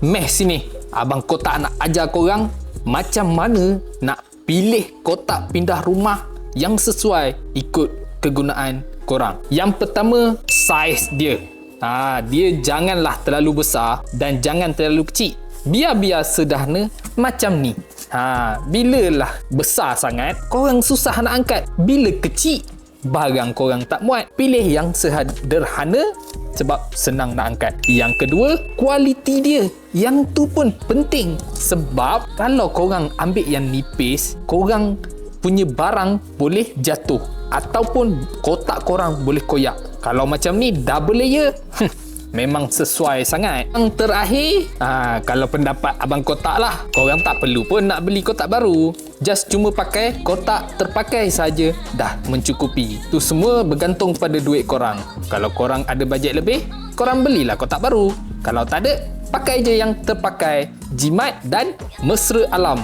Meh sini. Abang Kotak nak ajar korang macam mana nak pilih kotak pindah rumah yang sesuai ikut kegunaan korang. Yang pertama, saiz dia. Dia janganlah terlalu besar dan jangan terlalu kecil. Biar sederhana macam ni. Bila lah besar sangat, korang susah nak angkat. Bila kecil, barang korang tak muat. Pilih yang sederhana sebab senang nak angkat. Yang kedua, kualiti dia. Yang tu pun penting. Sebab kalau korang ambil yang nipis, korang punya barang boleh jatuh ataupun kotak korang boleh koyak. Kalau macam ni double layer, memang sesuai sangat. Yang terakhir, kalau pendapat Abang Kotak lah, korang tak perlu pun nak beli kotak baru. Just cuma pakai kotak terpakai saja dah mencukupi. Tu semua bergantung pada duit korang. Kalau korang ada bajet lebih, korang belilah kotak baru. Kalau tak ada, pakai je yang terpakai, jimat dan mesra alam.